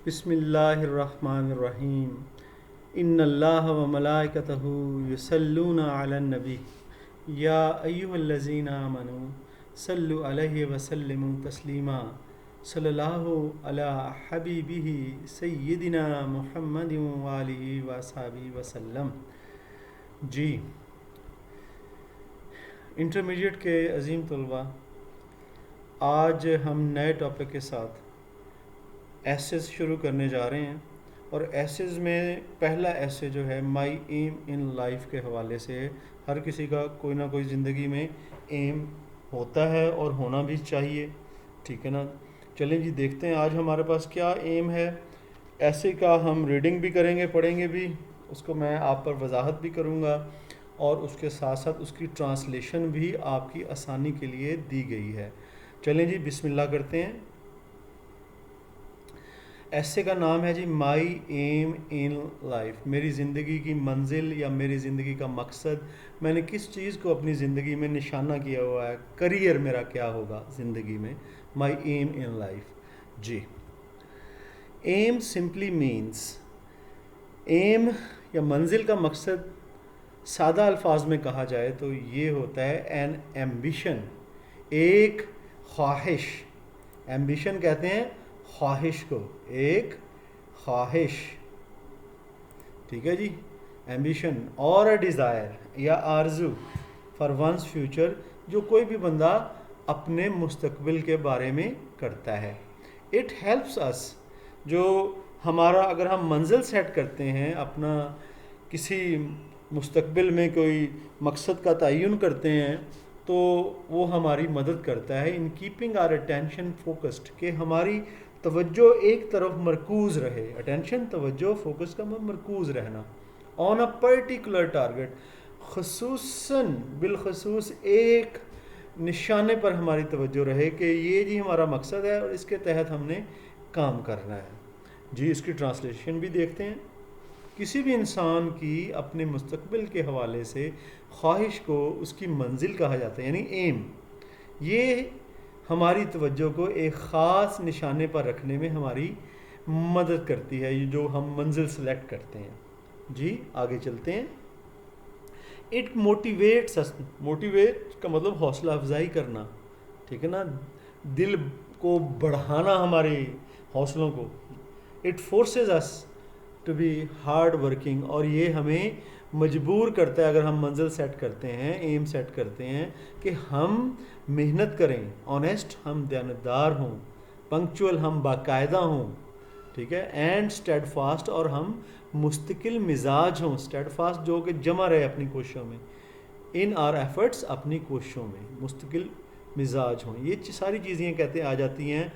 بسم اللہ الرحمن الرحیم ان اللہ و ملائکتہ یصلون علی النبی یا ایہا الذین آمنوا صلوا علیہ وسلموا تسلیما صلی اللہ علی حبیبہ سیدنا محمد وآلہ وصحبہ وسلم۔ جی انٹرمیڈیٹ کے عظیم طلباء، آج ہم نئے ٹاپک کے ساتھ ایسیز شروع کرنے جا رہے ہیں، اور ایسیز میں پہلا ایسے جو ہے مائی ایم ان لائف کے حوالے سے ہر کسی کا کوئی نہ کوئی زندگی میں ایم ہوتا ہے اور ہونا بھی چاہیے، ٹھیک ہے نا۔ چلیں جی دیکھتے ہیں آج ہمارے پاس کیا ایم ہے۔ ایسے کا ہم ریڈنگ بھی کریں گے، پڑھیں گے بھی، اس کو میں آپ پر وضاحت بھی کروں گا، اور اس کے ساتھ ساتھ اس کی ٹرانسلیشن بھی آپ کی آسانی کے لیے دی گئی ہے۔ چلیں جی بسم اللہ کرتے ہیں۔ ایسے کا نام ہے جی مائی ایم ان لائف، میری زندگی کی منزل یا میری زندگی کا مقصد، میں نے کس چیز کو اپنی زندگی میں نشانہ کیا ہوا ہے، کریئر میرا کیا ہوگا زندگی میں، مائی ایم ان لائف۔ جی ایم سمپلی مینس، ایم یا منزل کا مقصد سادہ الفاظ میں کہا جائے تو یہ ہوتا ہے این ایمبیشن، ایک خواہش۔ ایمبیشن کہتے ہیں خواہش کو، ایک خواہش، ٹھیک ہے جی، ایمبیشن اور ڈیزائر یا آرزو فار ونس فیوچر، جو کوئی بھی بندہ اپنے مستقبل کے بارے میں کرتا ہے۔ اٹ ہیلپس اس، جو ہمارا اگر ہم منزل سیٹ کرتے ہیں، اپنا کسی مستقبل میں کوئی مقصد کا تعین کرتے ہیں، تو وہ ہماری مدد کرتا ہے in keeping our attention focused, کہ ہماری توجہ ایک طرف مرکوز رہے، اٹینشن توجہ، فوکس کا مرکوز رہنا، آن اے پرٹیکولر ٹارگیٹ، خصوصاً بالخصوص ایک نشانے پر ہماری توجہ رہے کہ یہ جی ہمارا مقصد ہے اور اس کے تحت ہم نے کام کرنا ہے۔ جی اس کی ٹرانسلیشن بھی دیکھتے ہیں۔ کسی بھی انسان کی اپنے مستقبل کے حوالے سے خواہش کو اس کی منزل کہا جاتا ہے، یعنی ایم۔ یہ ہماری توجہ کو ایک خاص نشانے پر رکھنے میں ہماری مدد کرتی ہے، یہ جو ہم منزل سلیکٹ کرتے ہیں۔ جی آگے چلتے ہیں۔ اٹ موٹیویٹس اس، موٹیویٹ کا مطلب حوصلہ افزائی کرنا، ٹھیک ہے نا، دل کو بڑھانا، ہمارے حوصلوں کو۔ It forces us to be hard working, اور یہ ہمیں مجبور کرتا ہے، اگر ہم منزل سیٹ کرتے ہیں، ایم سیٹ کرتے ہیں، کہ ہم محنت کریں، آنیسٹ ہم دیانتدار ہوں، پنکچول ہم باقاعدہ ہوں، ٹھیک ہے، اینڈ اسٹیڈ فاسٹ، اور ہم مستقل مزاج ہوں، اسٹیڈ فاسٹ جو کہ جمع رہے اپنی کوششوں میں، ان آر ایفرٹس، اپنی کوششوں میں مستقل مزاج ہوں۔ یہ ساری چیزیں کہتے آ جاتی ہیں،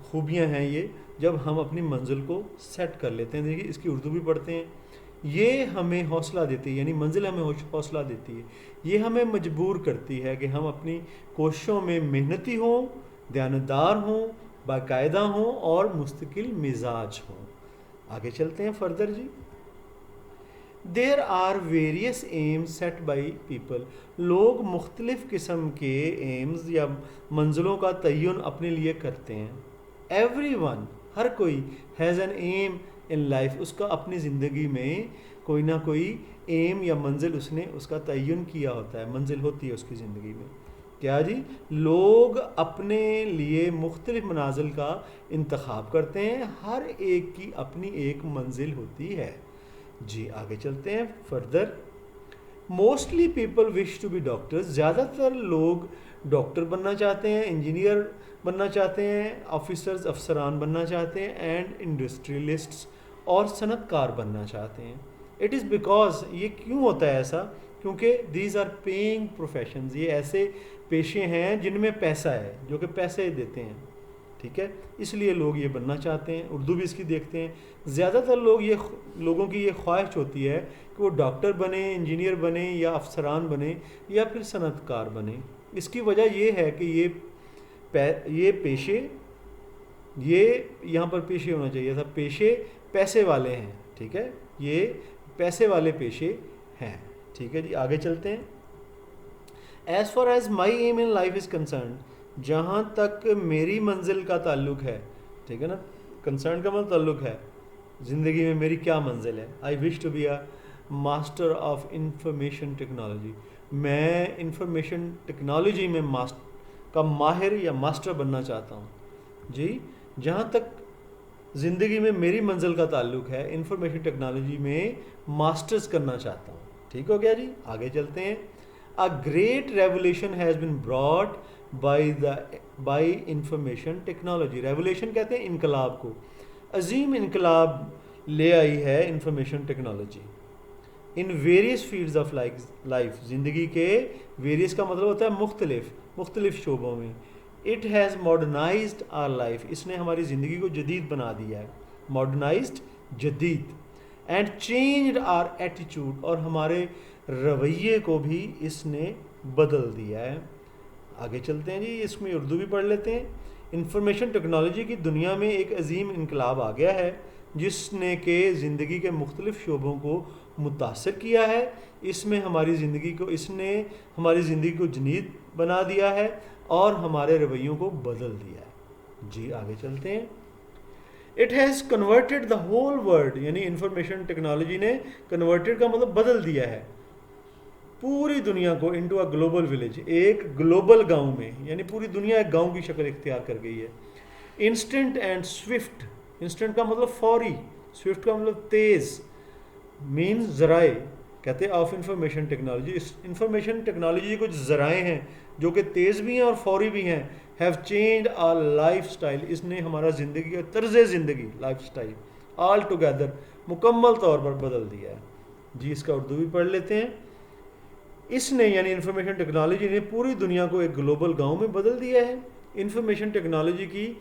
خوبیاں ہیں یہ، جب ہم اپنی منزل کو سیٹ کر لیتے ہیں۔ دیکھیے اس کی اردو بھی پڑھتے ہیں۔ یہ ہمیں حوصلہ دیتی ہے، یعنی منزل ہمیں حوصلہ دیتی ہے، یہ ہمیں مجبور کرتی ہے کہ ہم اپنی کوششوں میں محنتی ہوں، دیانتدار ہوں، باقاعدہ ہوں، اور مستقل مزاج ہوں۔ آگے چلتے ہیں فردر جی۔ There are various aims set by people, لوگ مختلف قسم کے ایمز یا منزلوں کا تعین اپنے لیے کرتے ہیں۔ ایوری ون، ہر کوئی، has an aim in life, اس کا اپنی زندگی میں کوئی نہ کوئی ایم یا منزل اس نے اس کا تعین کیا ہوتا ہے، منزل ہوتی ہے اس کی زندگی میں۔ کیا جی؟ لوگ اپنے لیے مختلف منازل کا انتخاب کرتے ہیں، ہر ایک کی اپنی ایک منزل ہوتی ہے۔ جی آگے چلتے ہیں further. Mostly people wish to be doctors, زیادہ تر لوگ ڈاکٹر بننا چاہتے ہیں، انجینئر بننا چاہتے ہیں، آفیسرز افسران بننا چاہتے ہیں، اینڈ انڈسٹریلسٹس، اور صنعت کار بننا چاہتے ہیں۔ اٹ از بیکاز، یہ کیوں ہوتا ہے ایسا؟ کیونکہ دیز آر پیئنگ پروفیشنز، یہ ایسے پیشے ہیں جن میں پیسہ ہے، جو کہ پیسے دیتے ہیں، ٹھیک ہے، اس لیے لوگ یہ بننا چاہتے ہیں۔ اردو بھی اس کی دیکھتے ہیں۔ زیادہ تر لوگوں کی یہ خواہش ہوتی ہے کہ وہ ڈاکٹر بنیں، انجینئر بنیں، یا افسران بنیں، یا پھر صنعت کار بنیں۔ اس کی وجہ یہ ہے کہ یہ پیشے، یہ یہاں پر پیشے ہونا چاہیے تھا، پیشے پیسے والے ہیں، ٹھیک ہے، یہ پیسے والے پیشے ہیں، ٹھیک ہے جی آگے چلتے ہیں۔ As far as my aim in life is concerned, جہاں تک میری منزل کا تعلق ہے، ٹھیک ہے نا، کنسرن کا مطلب تعلق ہے زندگی میں میری کیا منزل ہے. I wish to be a master of information technology. میں انفارمیشن ٹیکنالوجی میں کا ماہر یا ماسٹر بننا چاہتا ہوں. جی جہاں تک زندگی میں میری منزل کا تعلق ہے انفارمیشن ٹیکنالوجی میں ماسٹرز کرنا چاہتا ہوں. ٹھیک ہو گیا جی, آگے چلتے ہیں. A great revolution has been brought by information technology. Revolution کہتے ہیں انقلاب کو. عظیم انقلاب لے آئی ہے information technology in various fields of life. زندگی کے ویریس کا مطلب ہوتا ہے مختلف شعبوں میں. It has modernized our life. اس نے ہماری زندگی کو جدید بنا دیا ہے. ماڈرنائزڈ, جدید. اینڈ چینجڈ آر ایٹیچیوڈ, اور ہمارے رویے کو بھی اس نے بدل دیا ہے. آگے چلتے ہیں جی, اس میں اردو بھی پڑھ لیتے ہیں. انفارمیشن ٹیکنالوجی کی دنیا میں ایک عظیم انقلاب آ گیا ہے جس نے کہ زندگی کے مختلف شعبوں کو متاثر کیا ہے. اس نے ہماری زندگی کو جدید بنا دیا ہے اور ہمارے رویوں کو بدل دیا ہے. جی آگے چلتے ہیں. It has converted the whole world, یعنی انفارمیشن ٹیکنالوجی نے کنورٹیڈ کا مطلب بدل دیا ہے پوری دنیا کو انٹو اے گلوبل ولیج, ایک گلوبل گاؤں میں, یعنی پوری دنیا ایک گاؤں کی شکل اختیار کر گئی ہے. انسٹنٹ اینڈ سوئفٹ, انسٹنٹ کا مطلب فوری, سوئفٹ کا مطلب تیز, مینز ذرائع کہتے ہیں of information technology. Information technology کچھ ذرائع ہیں جو کہ تیز بھی ہیں اور فوری بھی ہیں. Have changed our lifestyle, اس نے ہمارا زندگی کا طرز زندگی لائف اسٹائل آل ٹوگیدر مکمل طور پر بدل دیا ہے. جی اس کا اردو بھی پڑھ لیتے ہیں. اس نے یعنی انفارمیشن ٹیکنالوجی نے پوری دنیا کو ایک گلوبل گاؤں میں بدل دیا ہے. انفارمیشن ٹیکنالوجی کی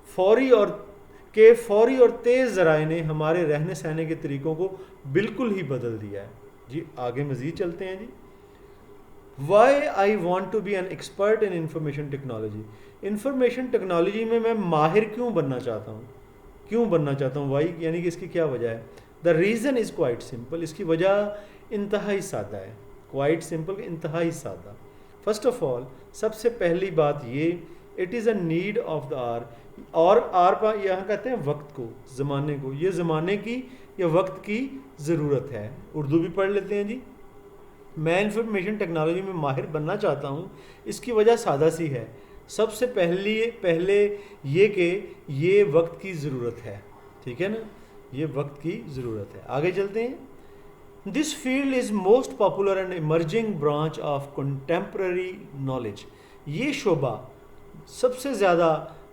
فوری اور تیز ذرائع نے ہمارے رہنے سہنے کے طریقوں کو بالکل ہی بدل دیا ہے. جی آگے مزید چلتے ہیں جی. Why I want to be an expert in information technology. Information technology میں ماہر کیوں بننا چاہتا ہوں, وائی یعنی کہ اس کی کیا وجہ ہے. The reason is quite simple, اس کی وجہ انتہائی سادہ ہے. کوائٹ سمپل, انتہائی سادہ. فرسٹ آف آل, سب سے پہلی بات یہ, it is a need of the hour, اور آر پر یہاں کہتے ہیں وقت کو, زمانے کو. یہ زمانے کی یا وقت کی ضرورت ہے. اردو بھی پڑھ لیتے ہیں جی. میں انفارمیشن ٹیکنالوجی میں ماہر بننا چاہتا ہوں, اس کی وجہ سادہ سی ہے. سب سے پہلے یہ کہ یہ وقت کی ضرورت ہے. ٹھیک ہے نا, یہ وقت کی ضرورت ہے. آگے چلتے ہیں. This field is most popular and emerging branch of contemporary knowledge. یہ شعبہ سب سے زیادہ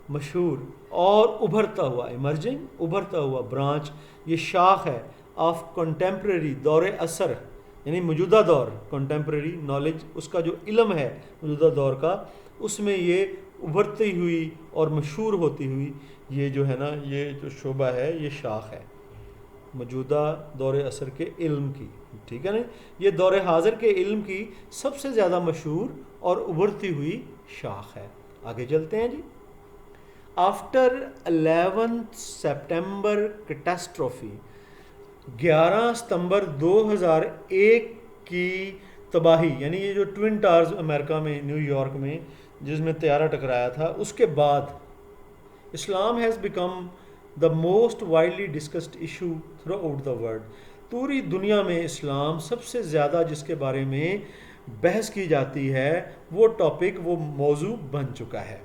مشہور اور ابھرتا ہوا برانچ, یہ شاخ ہے آف کنٹمپرری, دور اثر یعنی موجودہ دور. کنٹمپرری نالج, اس کا جو علم ہے موجودہ دور کا, اس میں یہ ابھرتی ہوئی اور مشہور ہوتی ہوئی یہ جو ہے نا, یہ جو شعبہ ہے یہ شاخ ہے موجودہ دور اثر کے علم کی. ٹھیک ہے نا, یہ دور حاضر کے علم کی سب سے زیادہ مشہور اور ابھرتی ہوئی شاخ ہے. آگے چلتے ہیں جی. آفٹر 11 سپٹمبر کیٹاسٹروفی, 11 ستمبر 2001 کی تباہی, یعنی یہ جو ٹوئن ٹاورز امریکہ میں نیو یارک میں جس میں طیارہ ٹکرایا تھا, اس کے بعد Islam has become the most widely discussed issue through out the world. پوری دنیا میں اسلام سب سے زیادہ جس کے بارے میں بحث کی جاتی ہے وہ ٹاپک, وہ موضوع بن چکا ہے.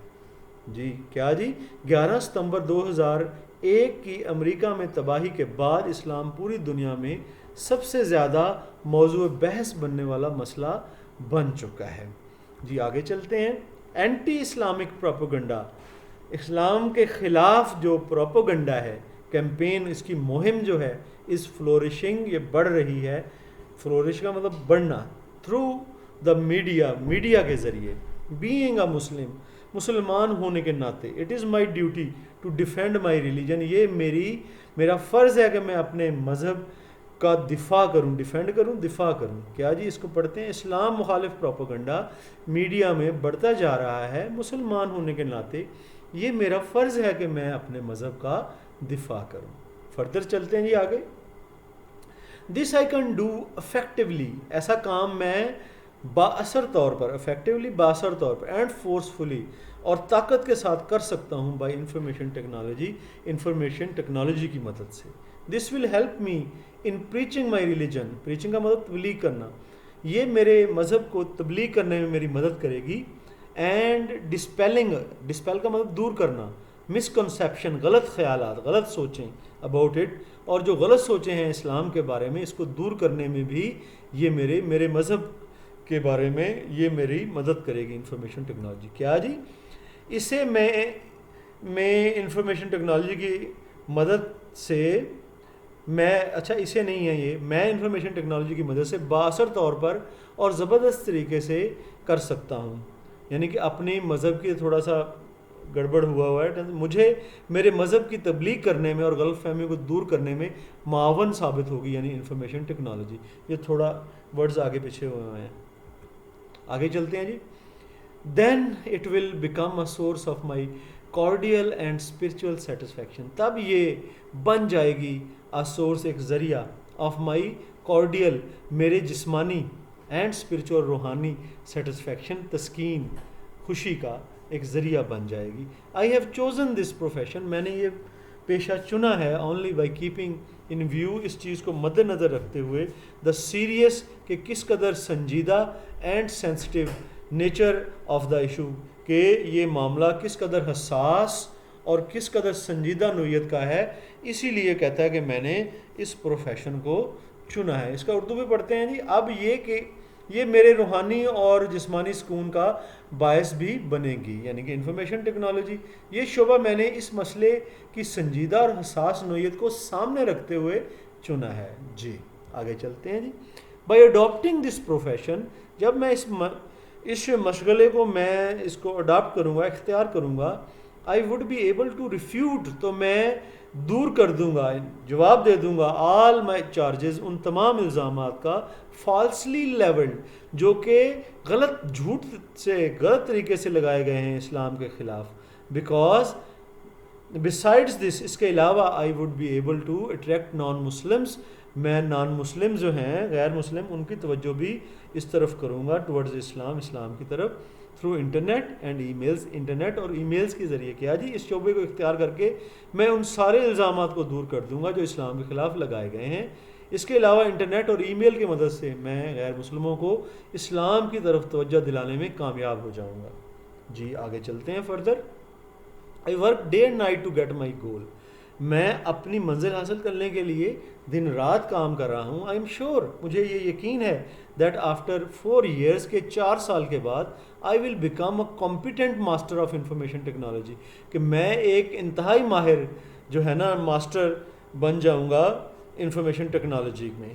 جی کیا جی, 11 ستمبر 2001 کی امریکہ میں تباہی کے بعد اسلام پوری دنیا میں سب سے زیادہ موضوع بحث بننے والا مسئلہ بن چکا ہے. جی آگے چلتے ہیں. اینٹی اسلامک پروپیگنڈا, اسلام کے خلاف جو پروپیگنڈا ہے, کیمپین, اس کی مہم جو ہے, اس فلورشنگ, یہ بڑھ رہی ہے. فلورش کا مطلب بڑھنا. تھرو دا میڈیا کے ذریعے. بینگ اے مسلمان ہونے کے ناطے, it is my duty to defend my religion, یہ میرا فرض ہے کہ میں اپنے مذہب کا دفاع کروں. کیا جی, اس کو پڑھتے ہیں. اسلام مخالف پروپیگنڈا میڈیا میں بڑھتا جا رہا ہے. مسلمان ہونے کے ناطے یہ میرا فرض ہے کہ میں اپنے مذہب کا دفاع کروں. فردر چلتے ہیں جی آگے. دس آئی کین ڈو افیکٹولی, ایسا کام میں بااثر طور پر، افیکٹولی بااثر طور پر، اینڈ فورسفلی، اور طاقت کے ساتھ کر سکتا ہوں by information technology, information technology کی مدد سے. This will help me in preaching my religion, preaching کا مطلب تبلیغ کرنا، یہ میرے مذہب کو تبلیغ کرنے میں میری مدد کرے گی. اینڈ ڈسپیلنگ، ڈسپیل کا مطلب دور کرنا، مسکنسیپشن، غلط خیالات، غلط سوچیں اباؤٹ اٹ، اور جو غلط سوچیں ہیں اسلام کے بارے میں اس کو دور کرنے میں بھی یہ میرے مذہب کے بارے میں یہ میری مدد کرے گی انفارمیشن ٹیکنالوجی. کیا جی؟ اسے میں انفارمیشن ٹیکنالوجی کی مدد سے اچھا اسے نہیں ہے یہ، میں انفارمیشن ٹیکنالوجی کی مدد سے بااثر طور پر اور زبردست طریقے سے کر سکتا ہوں. یعنی کہ اپنی مذہب کی تھوڑا سا گڑبڑ ہوا ہے، مجھے میرے مذہب کی تبلیغ کرنے میں اور غلط فہمی کو دور کرنے میں معاون ثابت ہوگی، یعنی انفارمیشن ٹیکنالوجی. یہ تھوڑا ورڈز آگے پیچھے ہوئے ہیں. آگے چلتے ہیں جی. Then it will become a source of my cordial and spiritual satisfaction, تب یہ بن جائے گی اے سورس، ایک ذریعہ، آف مائی کارڈیل، میرے جسمانی، اینڈ اسپرچل، روحانی، سیٹسفیکشن، تسکین، خوشی کا ایک ذریعہ بن جائے گی. I have chosen this profession, میں نے یہ پیشہ چنا ہے، only by keeping in view, اس چیز کو مد نظر رکھتے ہوئے، دا سیریس، کہ کس قدر سنجیدہ، and sensitive nature of the issue, کہ یہ معاملہ کس قدر حساس اور کس قدر سنجیدہ نوعیت کا ہے، اسی لیے کہتا ہے کہ میں نے اس پروفیشن کو چنا ہے. اس کا اردو بھی پڑھتے ہیں جی. اب یہ کہ یہ میرے روحانی اور جسمانی سکون کا باعث بھی بنے گی، یعنی کہ انفارمیشن ٹیکنالوجی، یہ شعبہ میں نے اس مسئلے کی سنجیدہ اور حساس نوعیت کو سامنے رکھتے ہوئے چنا ہے. جی آگے چلتے ہیں جی. بائی اڈاپٹنگ دس پروفیشن، جب میں اس مشغلے کو میں اس کو اڈاپٹ کروں گا، اختیار کروں گا، I would be able to refute, تو میں دور کر دوں گا، جواب دے دوں گا، آل مائی چارجز، ان تمام الزامات کا، فالسلی لیولڈ، جو کہ غلط، جھوٹ سے، غلط طریقے سے لگائے گئے ہیں اسلام کے خلاف. بیکاز بسائڈز دس، اس کے علاوہ، I would be able to attract non Muslims, میں نان مسلم جو ہیں، غیر مسلم، ان کی توجہ بھی اس طرف کروں گا، ٹورڈز اسلام، اسلام کی طرف، through internet and emails, internet اور ای میلز کے ذریعے. کیا جی؟ اس شعبے کو اختیار کر کے میں ان سارے الزامات کو دور کر دوں گا جو اسلام کے خلاف لگائے گئے ہیں. اس کے علاوہ انٹرنیٹ اور ای میل کی مدد سے میں غیر مسلموں کو اسلام کی طرف توجہ دلانے میں کامیاب ہو جاؤں گا. جی آگے چلتے ہیں further. I work day and night to get my goal, میں اپنی منزل حاصل کرنے کے لیے دن رات کام کر رہا ہوں. آئی ایم شیور، مجھے یہ یقین ہے، دیٹ آفٹر 4 years، کے 4 سال کے بعد، I will become a competent master of information technology, کہ میں ایک انتہائی ماہر جو ہے نا ماسٹر بن جاؤں گا انفارمیشن ٹیکنالوجی میں.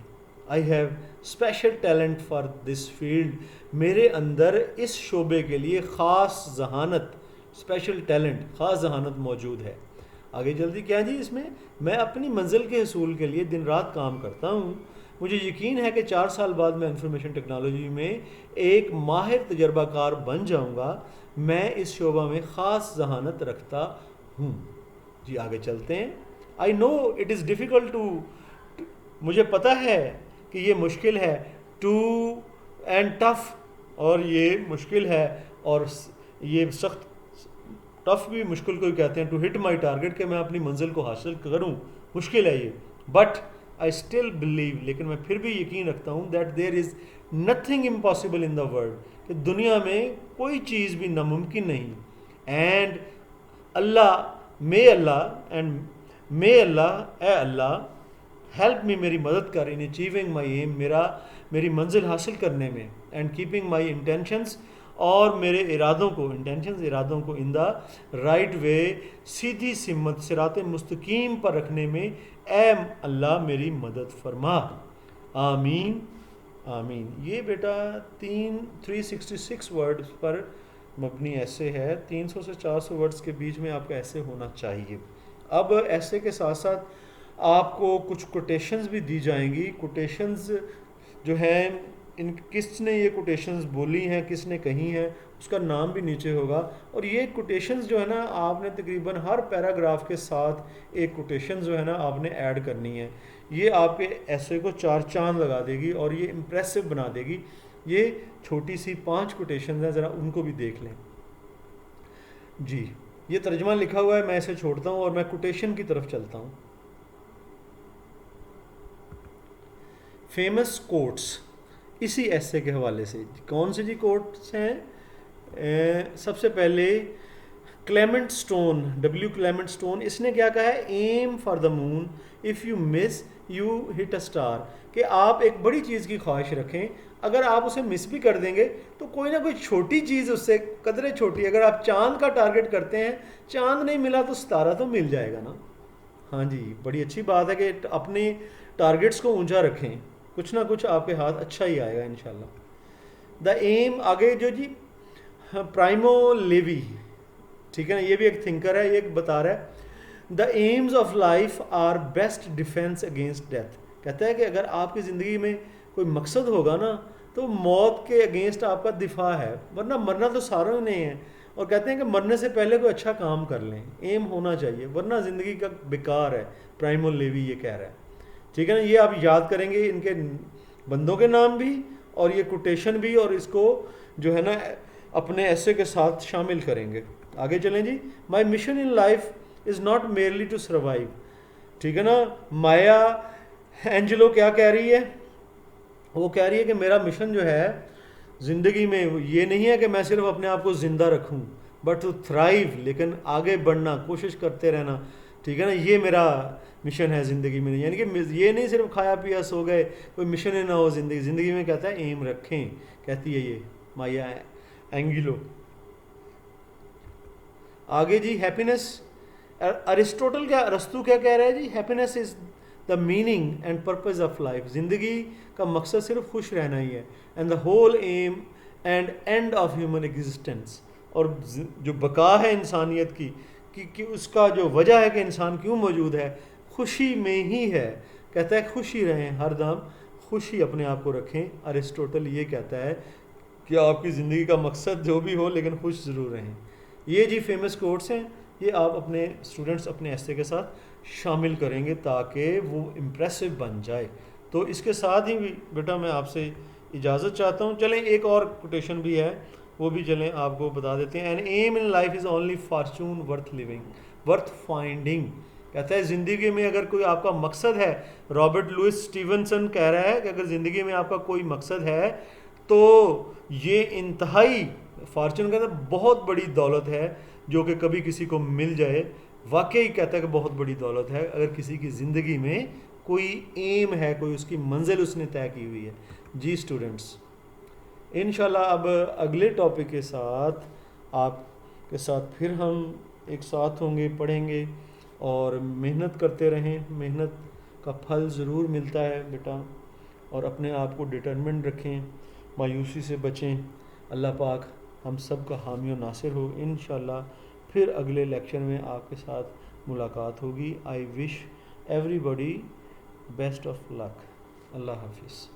I have special talent for this field, میرے اندر اس شعبے کے لیے خاص ذہانت، اسپیشل ٹیلنٹ، خاص ذہانت موجود ہے. آگے جلدی. کیا جی؟ اس میں اپنی منزل کے حصول کے لیے دن رات کام کرتا ہوں. مجھے یقین ہے کہ 4 سال بعد میں انفارمیشن ٹیکنالوجی میں ایک ماہر تجربہ کار بن جاؤں گا. میں اس شعبہ میں خاص ذہانت رکھتا ہوں. جی آگے چلتے ہیں. آئی نو اٹ از ڈیفیکلٹ ٹو، مجھے پتہ ہے کہ یہ مشکل ہے، ٹو اینڈ ٹف، اور یہ مشکل ہے اور یہ سخت، ٹف بھی مشکل کو ہی کہتے ہیں، ٹو ہٹ مائی ٹارگیٹ، کہ میں اپنی منزل کو حاصل کروں، مشکل ہے یہ. بٹ آئی اسٹل بلیو، لیکن میں پھر بھی یقین رکھتا ہوں، that there is nothing impossible in the world, کہ دنیا میں کوئی چیز بھی ناممکن نہیں. And may Allah, a Allah, help me, میری مدد کر، ان اچیونگ مائی ایم، میری منزل حاصل کرنے میں، اینڈ کیپنگ مائی انٹینشنس، اور میرے ارادوں کو ان دا رائٹ وے، سیدھی سمت، صراط مستقیم پر رکھنے میں، اے اللہ میری مدد فرما. آمین آمین. یہ بیٹا 366 ورڈز پر مبنی ایسے ہے، 300 سے 400 ورڈز کے بیچ میں آپ کا ایسے ہونا چاہیے. اب ایسے کے ساتھ ساتھ آپ کو کچھ کوٹیشنز بھی دی جائیں گی. کوٹیشنز جو ہیں، کس نے یہ کوٹیشنز بولی ہیں، کس نے کہی ہیں، اس کا نام بھی نیچے ہوگا. اور یہ کوٹیشنز جو ہے نا، آپ نے تقریباً ہر پیراگراف کے ساتھ ایک کوٹیشن جو ہے نا آپ نے ایڈ کرنی ہے. یہ آپ کے ایسے کو 4 چاند لگا دے گی اور یہ امپریسو بنا دے گی. یہ چھوٹی سی 5 کوٹیشن ہیں، ذرا ان کو بھی دیکھ لیں. جی یہ ترجمہ لکھا ہوا ہے، میں اسے چھوڑتا ہوں اور میں کوٹیشن کی طرف چلتا ہوں. فیمس کوٹس اسی ایسے کے حوالے سے. کون سے جی کوٹس ہیں؟ سب سے پہلے کلیمنٹ سٹون، کلیمنٹ سٹون، اس نے کیا کہا ہے؟ Aim for the moon, if you miss you hit a star. کہ آپ ایک بڑی چیز کی خواہش رکھیں، اگر آپ اسے مس بھی کر دیں گے تو کوئی نہ کوئی چھوٹی چیز اس سے قدرے چھوٹی. اگر آپ چاند کا ٹارگٹ کرتے ہیں، چاند نہیں ملا تو ستارہ تو مل جائے گا نا. ہاں جی بڑی اچھی بات ہے کہ اپنے ٹارگٹس کو اونچا رکھیں، کچھ نہ کچھ آپ کے ہاتھ اچھا ہی آئے گا انشاءاللہ. دا ایم آگے جو جی پرائمو لیوی، ٹھیک ہے نا، یہ بھی ایک تھنکر ہے، یہ بتا رہا ہے the aims of life are best defence against death. کہتا ہے کہ اگر آپ کی زندگی میں کوئی مقصد ہوگا نا تو موت کے اگینسٹ آپ کا دفاع ہے، ورنہ مرنا تو ساروں نے ہے. اور کہتے ہیں کہ مرنے سے پہلے کوئی اچھا کام کر لیں، ایم ہونا چاہیے، ورنہ زندگی کا بیکار ہے. پرائمو لیوی یہ کہہ رہا ہے، ٹھیک ہے نا. یہ آپ یاد کریں گے، ان کے بندوں کے نام بھی اور یہ کوٹیشن بھی، اور اس کو جو ہے نا اپنے ایسے کے ساتھ شامل کریں گے. آگے چلیں جی. My mission in life is not merely to survive. ٹھیک ہے نا. مایا اینجلو کیا کہہ رہی ہے؟ وہ کہہ رہی ہے کہ میرا مشن جو ہے زندگی میں یہ نہیں ہے کہ میں صرف اپنے آپ کو زندہ رکھوں، بٹ ٹو تھرائیو، لیکن آگے بڑھنا، کوشش کرتے رہنا. ٹھیک ہے نا. یہ میرا مشن ہے زندگی میں. یعنی کہ یہ نہیں صرف کھایا پیا سو گئے، کوئی مشن ہی نہ ہو زندگی میں. کہتا ہے ایم رکھیں، کہتی ہے یہ مایا اینگلو. آگے جی ہیپینس، ارسطو کیا کہہ رہا ہے جی؟ Happiness is the meaning and purpose of life. زندگی کا مقصد صرف خوش رہنا ہی ہے. And the whole aim and end of human existence. اور جو بقا ہے انسانیت کی، کہ اس کا جو وجہ ہے کہ انسان کیوں موجود ہے، خوشی میں ہی ہے. کہتا ہے خوشی رہیں، ہر دم خوشی اپنے آپ کو رکھیں. ارسطوٹل یہ کہتا ہے کہ آپ کی زندگی کا مقصد جو بھی ہو لیکن خوش ضرور رہیں. یہ جی فیمس کوٹس ہیں، یہ آپ اپنے اسٹوڈنٹس اپنے ایسے کے ساتھ شامل کریں گے تاکہ وہ امپریسو بن جائے. تو اس کے ساتھ ہی بیٹا میں آپ سے اجازت چاہتا ہوں. چلیں ایک اور کوٹیشن بھی ہے، وہ بھی چلیں آپ کو بتا دیتے ہیں. An aim in life is only fortune worth living worth finding. کہتا ہے زندگی میں اگر کوئی آپ کا مقصد ہے، رابرٹ لوئس اسٹیونسن کہہ رہا ہے کہ اگر زندگی میں آپ کا کوئی مقصد ہے تو یہ انتہائی فارچون، کہتا ہے بہت بڑی دولت ہے جو کہ کبھی کسی کو مل جائے. واقعی کہتا ہے کہ بہت بڑی دولت ہے اگر کسی کی زندگی میں کوئی ایم ہے، کوئی اس کی منزل اس نے طے کی ہوئی ہے. جی اسٹوڈنٹس انشاءاللہ اب اگلے ٹاپک کے ساتھ آپ کے ساتھ پھر ہم ایک ساتھ ہوں گے، پڑھیں گے، اور محنت کرتے رہیں. محنت کا پھل ضرور ملتا ہے بیٹا. اور اپنے آپ کو ڈٹرمنٹ رکھیں، مایوسی سے بچیں. اللہ پاک ہم سب کا حامی و ناصر ہو. انشاءاللہ پھر اگلے لیکچر میں آپ کے ساتھ ملاقات ہوگی. آئی وش ایوری باڈی بیسٹ آف لک. اللہ حافظ.